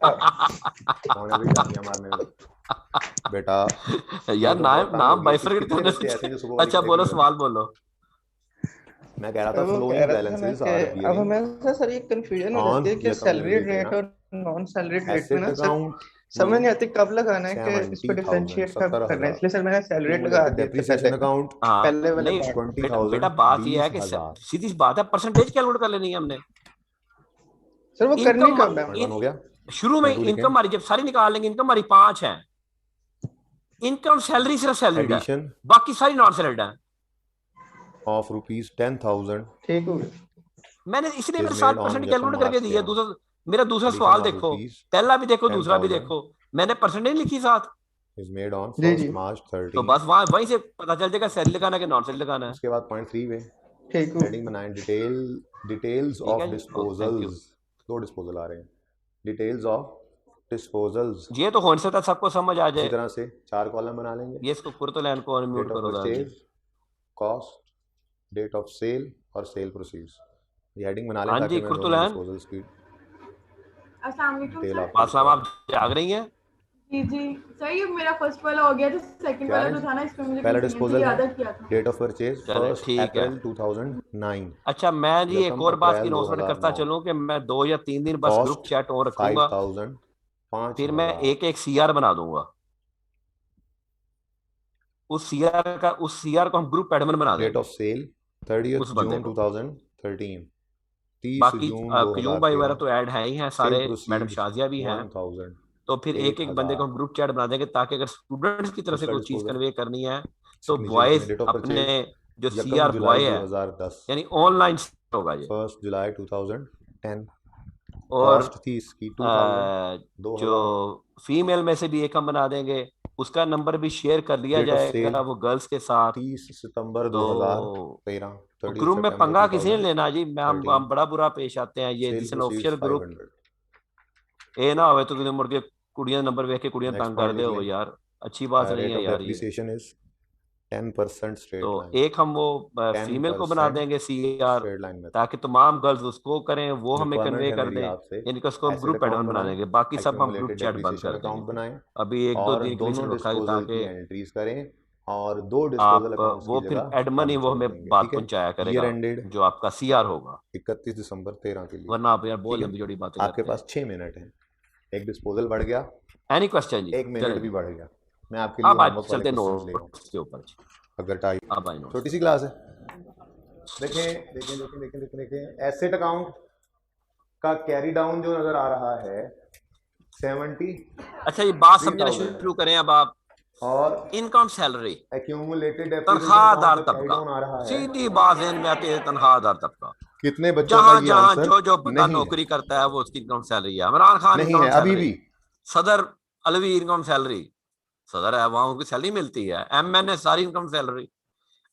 कौन है भी टालियां मारने में बेटा? ये यार तो बहुत नाम तंग हो नाम गई इसकी। बाइफरकेट कितने करने बच्चे ऐसे से। हैं जो सुबह वाली अच्छा पढ़ाई बोलो, नहीं सवाल करते? बोलो। मैं कह रहा था सर वो कह फ्लोइंग रहा था ना बैलेंसेस कि आर अब अपीयरिंग हमें सर ये कंफ्यूजन हो ऑन जाती है कि यकम सैलरी जनवरी रेट 13। और नॉन सैलरी रेट में एसेट ना सर अकाउंट समझ नहीं आती कब लगाना है, कि इसको 70,000 डिफरेंशिएट कब करना है, 70,000। इसलिए सर मैंने सैलरी रेट लगा क्यूमुलेटेड दी थी पहले डेप्रिसिएशन अकाउंट हाँ पहले वाले नहीं पार्ट। बेटा बेटा 20,000 बात यह है कि 20,000। सीधी सी बात है, परसेंटेज कैलकुलेट कर लेनी है हमने। सर वो करनी इनकम कब है? पॉइंट वन हो गया। शुरू में पॉइंट टू लिखें। इनकम हमारी जब सारी निकाल लेंगे, इनकम हमारी 5 है। इनकम सैलरी सिर्फ सैलरीड है, एडिशन बाकी सारी नॉन सैलरीड है। ऑफ ₹10,000 ठीक हो गया। मैंने इसलिए इज मैंने मेड 7% ऑन यकम कैलकुलेट करके मार्च दिया। 13। दूसरा मेरा दूसरा एडिशन सवाल ऑफ देखो, पहला भी देखो दूसरा भी 10,000 देखो, मैंने परसेंटेज लिखी साथ। इज मेड ऑन जी जी 1 मार्च तो 13। बस वहां वहीं से पता चल जाएगा सैलरी लगाना है कि नॉन सैलरी लगाना है। उसके बाद पॉइंट 3 में ठीक हो हेडिंग बनाएं डिटेल्स ठीक ऑफ है जी, okay thank you. Disposals. 2 disposal आ रहे हैं। Details of disposals. ये तो हो नहीं सकता सबको समझ आ इसी जाए। तरह से 4 कॉलम बना लेंगे। ये इसको कुर्तो लाइन को डेट अनम्यूट ऑफ करो दादी। Purchase, cost, date of sale और सेल प्रोसीड्स। ये हेडिंग बना लें हाँ ताकि जी मैं कुर्तो दोनों लाइन। डिस्पोजल्स की अस्सलाम वालेकुम डिटेल सर। आपको असलम, लिखवा आप जाग रही हैं? जी जी सर, ये मेरा फर्स्ट वाला हो गया, जो सेकंड क्या वाला है जो जी? था ना, इसमें मुझे पहला कंफ्यूजन थी, डिस्पोजल है याद किया था। डेट ऑफ परचेज चले 1 ठीक है। अप्रैल 2009। अच्छा मैं जी एक यकम और बात की अप्रैल अनाउंसमेंट करता 2009। चलूं कि मैं 2 या 3 दिन बस ग्रुप कॉस्ट चैट ऑन रखूंगा, 5,000 फिर मैं 5,000। एक एक सीआर बना दूंगा। उस सीआर को हम ग्रुप एडमिन बना डेट देंगे ऑफ सेल 30 उस बंदे जून को। 2013। 30 बाकी जून क्यूम भाई वगैरह 2013। तो ऐड है ही हैं सेल सारे, मैडम प्रोसीड्स शाजिया भी हैं। 1,000। तो फिर एक एक बंदे को 1,000। हम ग्रुप चैट बना देंगे, ताकि अगर स्टूडेंट्स की तरफ से दूसरा कोई चीज डिस्पोजल कन्वे करनी है तो इसके नीचे लिखें बॉयज डेट ऑफ अपने परचेज जो 1 सीआर जुलाई बॉय है 2010। यानी ऑनलाइन होगा ये। 1 जुलाई 2010। और कॉस्ट थी इसकी 2,000 अ, 2,000। जो फीमेल में से भी एक हम बना देंगे, उसका नंबर भी शेयर कर लिया डेट ऑफ सेल जाएगा वो गर्ल्स के साथ। 30 सितंबर तो 2013। 30 ग्रुप में सितंबर पंगा किसी ने लेना जी, मैं हम 2013। बड़ा बुरा पेश आते हैं ये सेल जिसने प्रोसीड्स ऑफिशियल ग्रुप 500। ए ना होवे तो किसी मुड़ के कुड़ियां नंबर वेख के कुड़ियां नेक्स्ट तंग कर पॉइंट दे लिख हो लें। यार, अच्छी बात नहीं रेट है ऑफ यार ये। डेप्रिसिएशन इज 10% तो स्ट्रेट लाइन। एक हम वो फीमेल को बना 10% देंगे सीआर, स्ट्रेट लाइन मेथड। ताकि तमाम गर्ल्स उसको करें, वो हमें रिक्वायरमेंट कन्वे है कर मेरी दें, आपसे यानी कि उसको हम एसेट ग्रुप अकाउंट एडमिन बना बनाएं, देंगे, बाकी सब हम ग्रुप एक्यूमुलेटेड चैट बंद डेप्रिसिएशन कर देंगे। अकाउंट बनाएं अभी एक दो और दिन के लिए दोनों सिर्फ रखा है डिस्पोजल की ताकि एंट्रीज करें और 2 डिस्पोजल आप अकाउंट्स वो की फिर जगह एडमन ही खाली वो छोड़ हमें देंगे। बात ठीक है। पहुंचाया ईयर करेगा एंडेड जो आपका सीआर होगा, 31 दिसंबर 13 के लिए। वरना आप यार बहुत ठीक लंबी जोड़ी है। बातें आपके करते हैं। पास 6 मिनट है। एक डिस्पोजल बढ़ गया, एनी क्वेश्चन जी? 1 मिनट चलें भी जी, बढ़ गया। मैं आपके लिए अब आज होमवर्क वाले चलते क्वेश्चंस ले रहा हूँ। नोट्स के ऊपर जी। अगर टाइम अब आई नोट्स। छोटी सी क्लास है। देखें देखें देखें देखें देखें देखें एसेट अकाउंट का कैरी डाउन जो नजर आ रहा है 73,000 अच्छा ये बात समझना है शुरू करें अब आप। और income salary, accumulated depreciation account तनख्वाहदार का कैरी तबका, डाउन आ रहा है। सीधी बात ज़हन में आती है, तनख्वाहदार तबका। कितने बच्चों का जहां ये जहां आंसर जो जो बंदा नहीं है? नौकरी करता है वो उसकी इनकम सैलरी है। इमरान खान नहीं है इनकम अभी सैलरी, भी। सदर अलवी इनकम सैलरी, सदर है वहां उनकी सैलरी मिलती है। एमएनए सारी income salary,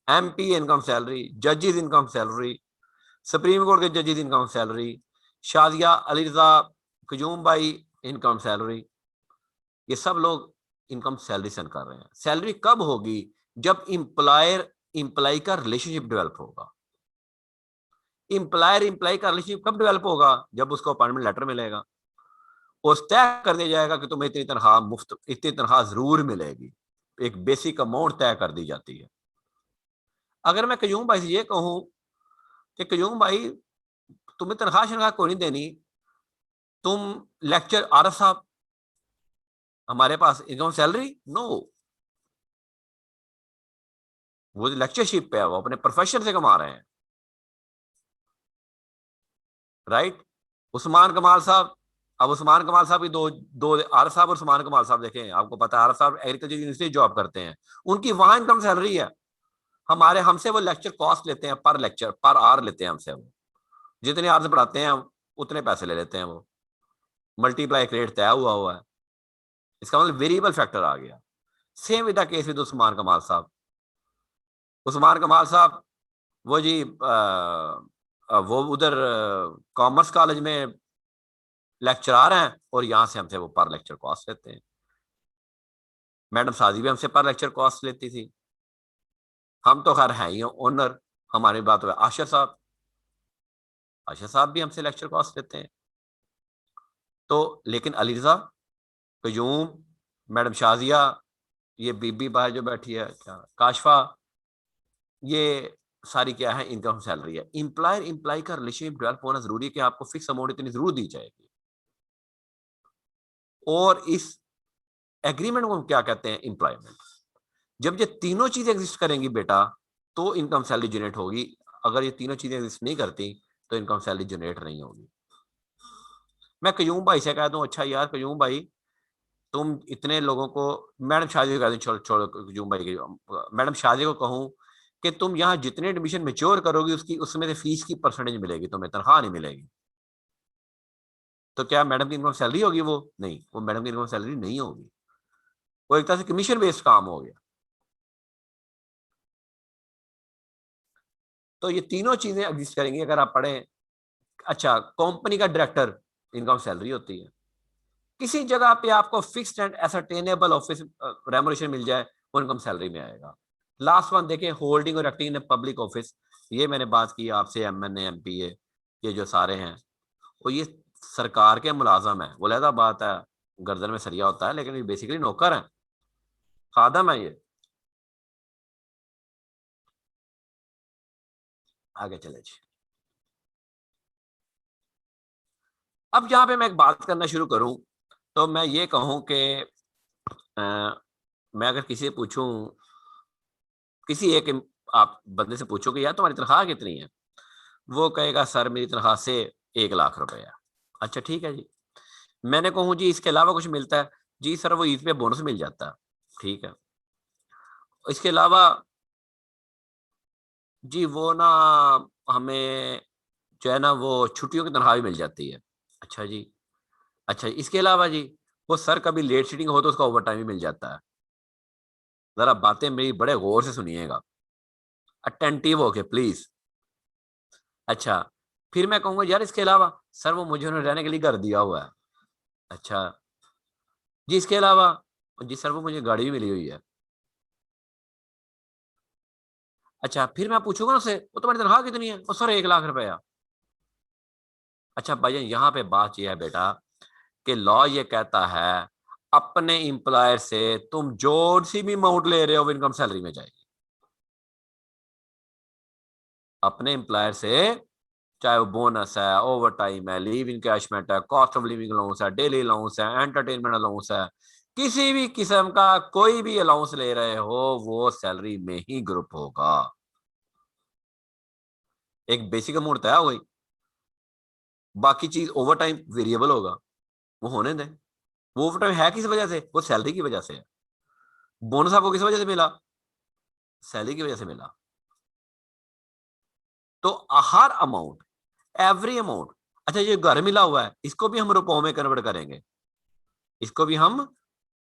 MP income salary, जजेस इनकम सैलरी, सुप्रीम कोर्ट के जजेस इनकम सैलरी, शादिया अली रजा कजूम भाई इनकम सैलरी, ये सब लोग इनकम सैलरी से कर रहे हैं। सैलरी कब होगी? जब इंप्लायर इंप्लाई का रिलेशनशिप डेवलप होगा। इंप्लायर इंप्लाई का रिलेशनशिप कब डेवलप होगा? जब उसको अपॉइंटमेंट लेटर मिलेगा और तय कर दिया जाएगा कि तुम्हें इतनी तनख्वाह मुफ्त, इतनी तनख्वाह जरूर मिलेगी, एक बेसिक अमाउंट तय कर दी जाती है। अगर मैं कयूम भाई से ये कहूं कि कयूम भाई तुम्हें तनख्वाह शनख्वाह कोई नहीं देनी, तुम लेक्चर आरफ साहब हमारे पास इनकम सैलरी नो, वो लेक्चरशिप पे है, वो अपने प्रोफेशन से कमा रहे हैं, राइट? उस्मान कमाल साहब, अब उस्मान कमाल साहब की दो दो आरफ साहब और उस्मान कमाल साहब देखें, आपको पता है आरफ साहब एग्रीकल्चर यूनिवर्सिटी जॉब करते हैं, उनकी वहां इनकम सैलरी है। हमारे हमसे वो लेक्चर कॉस्ट लेते हैं, पर लेक्चर पर आवर लेते हैं हमसे, वो जितने आवर से पढ़ाते हैं उतने पैसे ले लेते हैं, वो मल्टीप्लाई रेट तय हुआ है। इसका मतलब वेरिएबल फैक्टर आ गया। Same with the case with Usman कमाल साहब। उस्मान कमाल साहब वो जी वो उधर कॉमर्स कॉलेज में लेक्चरार हैं और यहाँ से हमसे वो पर लेक्चर कॉस्ट लेते हैं। मैडम सादी भी हमसे पर लेक्चर कॉस्ट लेती थी। हम तो खैर हैं ही ओनर, हमारी बात हुआ आशा साहब, आशा साहब भी हमसे लेक्चर कॉस्ट लेते हैं। तो लेकिन अली रजा, कयूम, मैडम शाजिया, ये बीबी बाहर जो बैठी है, क्या काशफा, ये सारी क्या है, इनकम सैलरी है। इंप्लायर इंप्लाई का रिलेशनशिप डेवलप होना जरूरी है कि आपको फिक्स अमाउंट इतनी जरूर दी जाएगी। और इस एग्रीमेंट को हम क्या कहते हैं, एम्प्लॉयमेंट। जब ये तीनों चीजें एग्जिस्ट करेंगी बेटा, तो इनकम सैलरी जनरेट होगी। अगर ये तीनों चीजें एग्जिस्ट नहीं करती तो इनकम सैलरी जनरेट नहीं होगी। मैं कयूम भाई से कह दूं, अच्छा यार कयूम भाई, तुम इतने लोगों को, मैडम शादी को कह दूं, छोड़ छोड़ कयूम भाई की, मैडम शादी को कहूं कि तुम यहाँ जितने एडमिशन मेच्योर करोगी उसकी, उसमें से फीस की परसेंटेज मिलेगी, तुम्हें तनख्वाह नहीं मिलेगी। तो क्या मैडम की इनकम सैलरी होगी? वो नहीं, वो मैडम की इनकम सैलरी नहीं होगी, वो एक तरह से कमीशन बेस्ड काम हो गया। तो ये तीनों चीजें एग्जिस्ट करेंगी अगर आप पढ़ें। अच्छा, कंपनी का डायरेक्टर, इनकम सैलरी होती है। किसी जगह पे आपको फिक्स्ड एंड असरटेनेबल ऑफिस रेमुनेशन मिल जाए, वो इनकम सैलरी में आएगा। लास्ट वन देखें, होल्डिंग और एक्टिंग इन पब्लिक ऑफिस। ये मैंने बात की आपसे, एमएनए एमपीए, ये जो सारे हैं, वो ये सरकार के मुलाजम है। वो लहदा बात है, गर्दन में सरिया होता है, लेकिन ये बेसिकली नौकर है, खादम है ये। आगे चले जी। अब यहाँ पे मैं एक बात करना शुरू करूं, तो मैं ये कहूं कि मैं अगर किसी से पूछूं, किसी एक आप बंदे से पूछो कि यार तुम्हारी तनख्वाह कितनी है, वो कहेगा सर मेरी तनख्वाह से 1 लाख रुपए है। अच्छा ठीक है जी। मैंने कहूँ जी इसके अलावा कुछ मिलता है? जी सर वो ईद पे बोनस मिल जाता है। ठीक है, इसके अलावा जी वो ना हमें जो है ना वो छुट्टियों की तनख्वाह भी मिल जाती है। अच्छा जी। अच्छा इसके अलावा जी, वो सर कभी लेट सीटिंग हो तो उसका ओवर टाइम भी मिल जाता है। जरा बातें मेरी बड़े गौर से सुनिएगा, अटेंटिव होके प्लीज। अच्छा, फिर मैं कहूंगा यार इसके अलावा सर वो मुझे उन्होंने रहने के लिए घर दिया हुआ है। अच्छा जी, इसके अलावा जी सर वो मुझे गाड़ी भी मिली हुई है। अच्छा फिर मैं पूछूंगा ना उससे, वो तुम्हारी तनख्वाह कितनी है? वो सर 1 लाख रुपया। अच्छा भाई यहाँ पे बात यह है बेटा कि लॉ ये कहता है अपने इंप्लॉयर से तुम जो सी भी अमाउंट ले रहे हो वो इनकम सैलरी में जाएगी। अपने एम्प्लॉयर से, चाहे वो बोनस है, ओवर टाइम है, लीव इनकैशमेंट है, कॉस्ट ऑफ लिविंग अलाउंस है, डेली अलाउंस है, एंटरटेनमेंट अलाउंस है, किसी भी किस्म का कोई भी अलाउंस ले रहे हो वो सैलरी में ही ग्रुप होगा। एक बेसिक अमाउंट तय हो गई, बाकी चीज ओवर टाइम वेरिएबल होगा, वो होने दें। वो ओवर टाइम है किस वजह से? वो सैलरी की वजह से है। बोनस आपको किस वजह से मिला? सैलरी की वजह से मिला। तो हर अमाउंट, एवरी अमाउंट। अच्छा ये घर मिला हुआ है, इसको भी हम रुपयों में कन्वर्ट करेंगे, इसको भी हम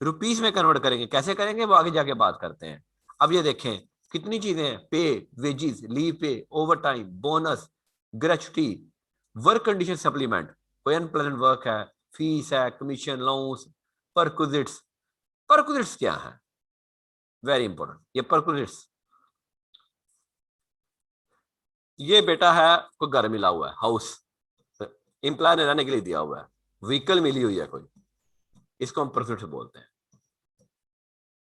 रुपीस में कन्वर्ट करेंगे। कैसे करेंगे वो आगे जाके बात करते हैं। अब ये देखें कितनी चीजें हैं, पे, वेजिस, लीव पे, over time, bonus, gratuity, work condition supplement, कोई अनप्लेजेंट वर्क है, फीस है, कमीशन, अलाउंस, परक्विजिट्स। परक्विजिट्स क्या है? वेरी इंपॉर्टेंट, ये परक्विजिट्स, ये बेटा है कोई घर मिला हुआ है, हाउस एम्प्लॉय ने रहने के लिए दिया हुआ है, व्हीकल मिली हुई है कोई, इसको हम परक्विजिट्स बोलते हैं।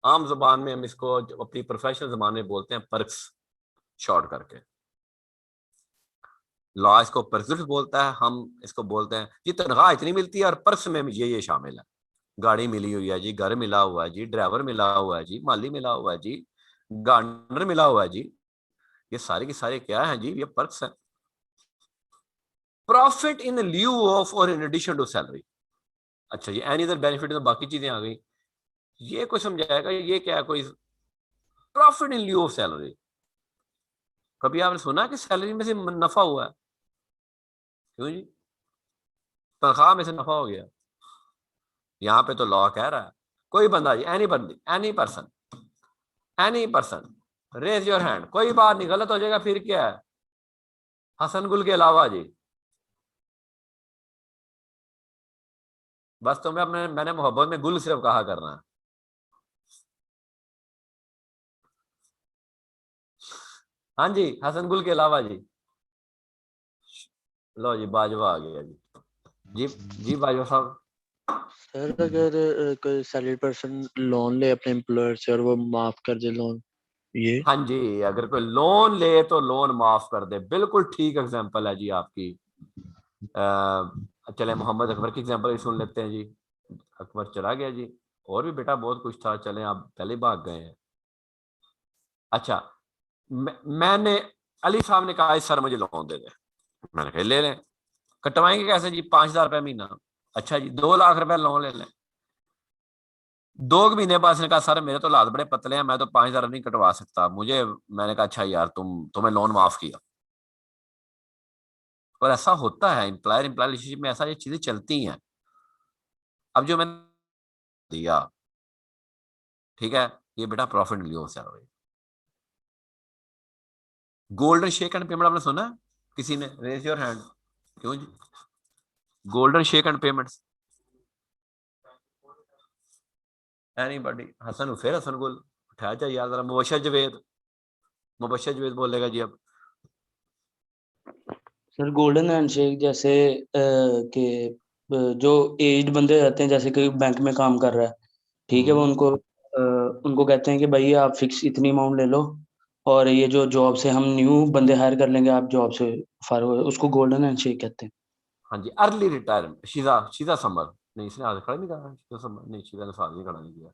आम जबान में हम इसको अपनी प्रोफेशनल जबान में बोलते हैं पर्क्स, शॉर्ट करके। लॉ इसको पर्क्स बोलता है, हम इसको बोलते हैं जी तनख्वाह इतनी मिलती है और पर्क्स में ये शामिल है। गाड़ी मिली हुई है जी, घर मिला हुआ है जी, ड्राइवर मिला हुआ है जी, माली मिला हुआ है जी, गार्डनर मिला हुआ है जी, ये सारे के सारे क्या है जी? ये पर्क्स है। प्रॉफिट इन ल्यू ऑफ और इन एडिशन टू सैलरी। अच्छा ये एनी अदर बेनिफिट, तो बाकी चीजें आ गई। ये कोई समझाएगा ये क्या है? कोई profit in lieu of salary, कभी आपने सुना कि सैलरी में से नफा हुआ है? क्यों जी? तनख्वाह में से नफा हो गया? यहाँ पे तो लॉ कह रहा है कोई बंदा जी, एनी बंदी, any person, any person, raise your hand, कोई बात नहीं, गलत हो जाएगा फिर क्या है, हसन गुल के अलावा जी। बस तुम्हें अपने, मैंने मोहब्बत में गुल सिर्फ कहा करना है। हाँ जी, हसन गुल के अलावा जी। लो जी, बाजवा आ गया जी। जी बाजवा साहब। सर अगर कोई सैलरी पर्सन लोन ले अपने एम्प्लॉयर से और वो माफ कर दे लोन, ये हाँ जी, अगर कोई लोन ले तो लोन माफ कर दे, बिल्कुल ठीक एग्जांपल है जी आपकी। चले मोहम्मद अकबर की एग्जांपल ही सुन लेते हैं जी। अकबर चला गया जी, और भी बेटा बहुत कुछ था, चले आप पहले भाग गए हैं। अच्छा, मैंने अली साहब ने कहा सर मुझे लोन दे दे, मैंने कहा ले लें। कटवाएंगे कैसे जी? 5,000 रुपये महीना। अच्छा जी, 2 लाख रुपए लोन ले लें। 2 महीने बाद उसने कहा सर मेरे तो हालात बड़े पतले हैं, मैं तो 5,000 नहीं कटवा सकता मुझे। मैंने कहा अच्छा यार, तुम्हें लोन माफ किया। और ऐसा होता है एम्प्लॉयर एम्प्लॉय रिलेशनशिप में, ऐसा ये चीजें चलती हैं। अब जो मैंने दिया, ठीक है, ये बेटा प्रॉफिट लियो salary. Golden shake and payment आपने सुना है? किसी ने? Raise your hand. क्यों जी? Golden shake and payments, anybody? Hasan Hussain, Hasan Gul, उठाया चाहिए यार जरा। मुबशर जवेद बोलेगा जी अब। सर गोल्डन हैंडशेक जैसे कि जो एज्ड बंदे रहते हैं, जैसे कोई बैंक में काम कर रहा है, ठीक है, वो उनको कहते हैं कि भाई आप फिक्स इतनी अमाउंट ले लो, और ये जो जॉब से हम न्यू बंदे हायर कर लेंगे, आप जॉब से फारग हो, उसको गोल्डन हैंडशेक कहते हैं। हाँ जी, अर्ली रिटायरमेंट। शीजा शीजा समर नहीं, इसने आज खड़ा नहीं करा। शीजा समर नहीं, शीजा ने साथ नहीं खड़ा नहीं किया।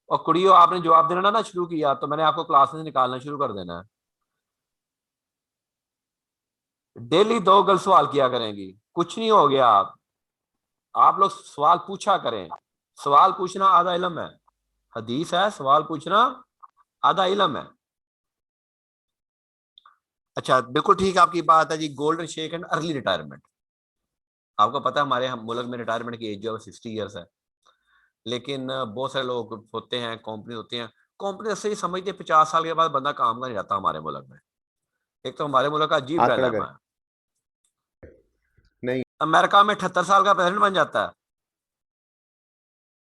और कुड़ियों, आपने जवाब देना ना शुरू किया तो मैंने आपको क्लास में निकालना शुरू कर देना है। डेली 2 गलत सवाल किया करेंगी, कुछ नहीं हो गया। आप लोग सवाल पूछा करें, सवाल पूछना आधा इल्म है। हदीस है, सवाल पूछना आधा इल्म है। अच्छा, बिल्कुल ठीक है आपकी बात है जी। Golden shake and early retirement, आपको पता है हमारे मुल्क में रिटायरमेंट की एज जो है 60 ईयर्स है। लेकिन बहुत सारे लोग होते हैं, कंपनी होती हैं, कंपनी से ये समझते हैं 50 साल के बाद बंदा काम का नहीं रहता हमारे मुल्क में। एक तो हमारे मुल्क का अजीब हाथ खड़ा डायलेमा करें। है। नहीं, अमेरिका में 78 साल का प्रेसिडेंट बन जाता है,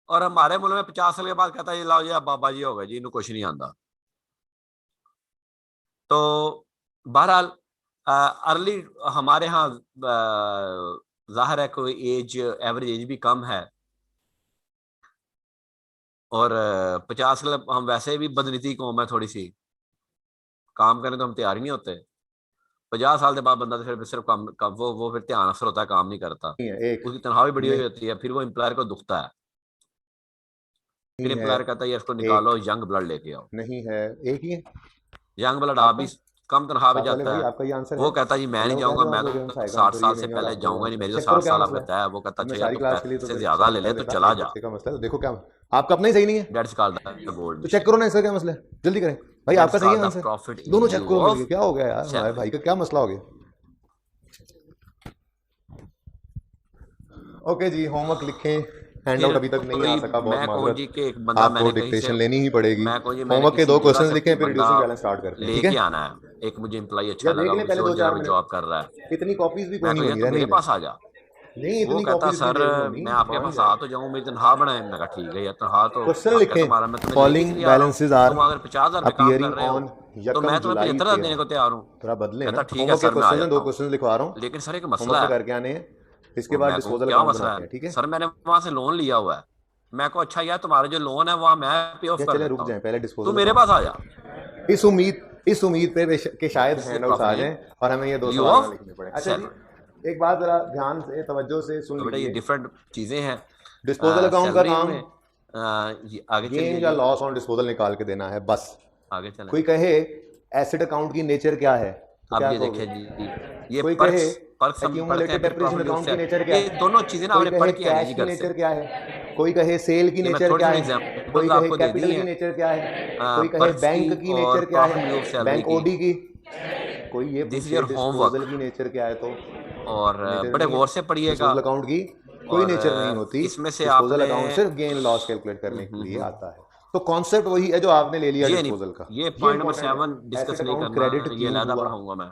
और हमारे मुल्क में 50 साल के बाद कहता है लाओ जी आप बाबा जी हो गए जी, इन्हें कुछ नहीं आता। तो बहरहाल अर्ली हमारे यहाँ जाहिर है कोई एज, एवरेज एज भी कम है। और 50 साल हम वैसे भी बदनीति कौम है थोड़ी सी, काम करने तो हम तैयार ही नहीं होते। 50 साल के बाद बंदा तो फिर सिर्फ काम वो फिर ध्यान अफसर होता है, काम नहीं करता। नहीं है एक, उसकी तनख्वाह भी बड़ी हुई नहीं, होती है, फिर वो एम्प्लॉयर को दुखता है। फिर नहीं है एम्प्लॉयर कहता है यार इसको एक, निकालो, यंग ब्लड लेके आओ। नहीं है एक ही है यंग ब्लड आ भी आपका। कम तनख्वाह पे साथ वाले जाता भाई है। आपका ये आंसर है, वो कहता है जी मैं वरना नहीं वो क्या जाऊंगा, मैं जवाब दोगे? हम तो साइका 60 तो साल ये से नहीं और पहले आपको ये जाऊंगा नहीं, आंसर है। मेरी तो चेक करो 60 क्या साल आपका मसला है। तय है। वो कहता अब मैं अच्छा यार सारी तू क्लास के लिए तो पैसे फिर ज्यादा सॉल्व ले कर ले, तू लेता। चला एक जा। बच्चे का मसला है, देखो क्या आपका अपना ही सही नहीं है। डेट्स कॉल्ड द गोल्ड तो चेक करो ना इसका क्या मसला है, जल्दी करें भाई, डेट्स आपका सही है called the answer. Profit in दोनों चेक लिeu करो मिलके, ऑफ क्या हो गया यार हमारे भाई सैलरी। का, क्या मसला हो गया? ओके जी, होमवर्क लिखें। हैंडआउट फिर अभी तक नहीं आ कोई, सका, बहुत मैं कहूँ जी माजरत, कि एक बंदा आपको मैंने कहीं से, डिक्टेशन लेनी ही पड़ेगी। मैं कहूँ जी मैंने होमवर्क के किसी 2 जगह क्वेश्चंस से लिखें, फिर बंदा रिड्यूसिंग बैलेंस स्टार्ट करते हैं, लेके ठीक है? आना है। एक मुझे एम्प्लॉय अच्छा या लगा, देख वो लें किसी पहले और जगह 2-4 पे जॉब मिनट, कर रहा है। इतनी कॉपीज भी कोई मैं नहीं कहूँ होनी, यार तू रहने मेरे ही पास आ दें। जा। नहीं, वो इतनी कहता कॉपीज इतनी सर देर में होनी, मैं आपके मान पास जाए। आ तो जाऊँ, मेरी तनख्वाह बढ़ाए। मैं कहा ठीक है यार, तनख्वाह तो क्वेश्चन हक है लिखें, तुम्हारा, मैं तुम्हें लेके फॉलोइंग इसलिए आ रहा हूँ। बैलेंसेस आर तुम अगर 50,000 पे काम कर अपीयरिंग रहे हो ऑन तो 1 मैं तुम्हें जुलाई 75,000 देने 13। को तैयार हूँ। थोड़ा बदले ना, कहता ठीक है होमवर्क के सर मैं आ क्वेश्चन हैं, जाता 2 हूँ। क्वेश्चन लिखवा रहा हूँ, लेकिन सर एक होमवर्क मसला पे है। करके आने हैं, इसके और बाद मैं कहूँ डिस्पोजल क्या अकाउंट मसला बनाते है? हैं, ठीक है? सर मैंने वहां से लोन लिया हुआ है। मैं को अच्छा यार तुम्हारा जो लोन है वहां मैं पे ऑफ या कर चले रुक देता हूँ, जाएं, पहले तू डिस्पोजल मेरे अकाउंट पास आ जा। बनाते हैं, इस उम्मीद पे कि शायद दिस इज हैंडआउट्स प्रॉफिट आ इन जाएं और हमें ये 2 लिeu सवाल ना ऑफ लिखने पड़े। अच्छा जी, सैलरी। एक बात जरा ध्यान से तवज्जो से सुन तो बेटा ये लीजिए। डिफरेंट चीजें हैं। डिस्पोजल अकाउंट का सैलरी काम में आगे गेन चलिए या जी, लॉस ऑन डिस्पोजल निकाल के देना है बस। आगे चलें। कोई कहे एसेट अकाउंट की नेचर क्या है, तो अब क्या ये कहोगे? देखिए जी, ये कोई कहे पर्क्स पर्क्स हम पढ़ते हैं, एक्यूमुलेटेड फिर डेप्रिसिएशन प्रॉफिट न्यूज अकाउंट से की नेचर क्या ये है, दोनों चीजें ना कोई आपने कहे पढ़ के आनी है कैश जी की घर से। नेचर क्या है, कोई कहे सेल की ये मैं नेचर थोड़ी क्या थोड़ी है, कोई एग्जांपल्स कहे आपको दे दी कैपिटल की हैं, नेचर क्या है, कोई कहे पर्क्स की बैंक की और नेचर क्या प्रॉफिट है, न्यूज सैलरी बैंक की। ओडी की, कोई ये दिस इज पूछे योर होमवर्क। डिस्पोजल की नेचर क्या है, तो और नेचर बड़े नहीं है। गौर से पढ़िएगा। डिस्पोजल अकाउंट की कोई और नेचर नहीं होती, इसमें से डिस्पोजल आपने अकाउंट सिर्फ गेन लॉस कैलकुलेट करने के लिए आता है। तो कॉन्सेप्ट वही है जो आपने ले लिया ये नहीं, डिस्पोजल का। ये ये पॉइंट नंबर इंपॉर्टेंट 7 है, डिस्कस एसेट नहीं अकाउंट करना, क्रेडिट ये क्यों अलहदा हुआ, पढ़ाऊंगा मैं।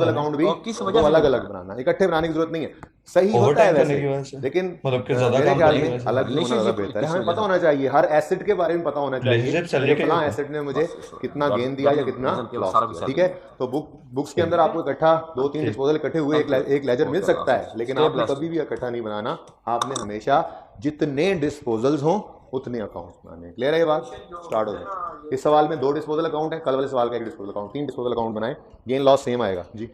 डिस्पोजल अकाउंट भी और किस वजह दो से अलग होता अलग बनाना, इकट्ठे बनाने की जरूरत नहीं है। सही ओवर होता है टाइम करने की वजह वैसे, से, लेकिन मतलब कि ज्यादा मेरे काम ख्याल करने की में वजह से। अलग होना ज्यादा Relationship बेहतर है। इस हमें वजह पता से। होना चाहिए, हर एसेट के बारे में पता होना चाहिए Relationship कि सैलरी का ही फलां होता है। एसेट ने मुझे बस, कितना डॉट- गेन दिया या डॉट- कितना डॉट- लॉस सारा दिया, कुछ ठीक है। तो बुक्स के अंदर आपको इकट्ठा 2-3 डिस्पोजल इकट्ठे हुए एक लेजर मिल सकता है, लेकिन आपने कभी भी इकट्ठा नहीं बनाना। आपने हमेशा जितने डिस्पोजल्स हों उतने अकाउंट्स बनाने। क्लियर है ये बात? स्टार्ट हो जाए। इस सवाल में 2 डिस्पोजल अकाउंट है, कल वाले सवाल का 1 डिस्पोजल अकाउंट, 3 डिस्पोजल अकाउंट बनाए, गेन लॉस सेम आएगा जी।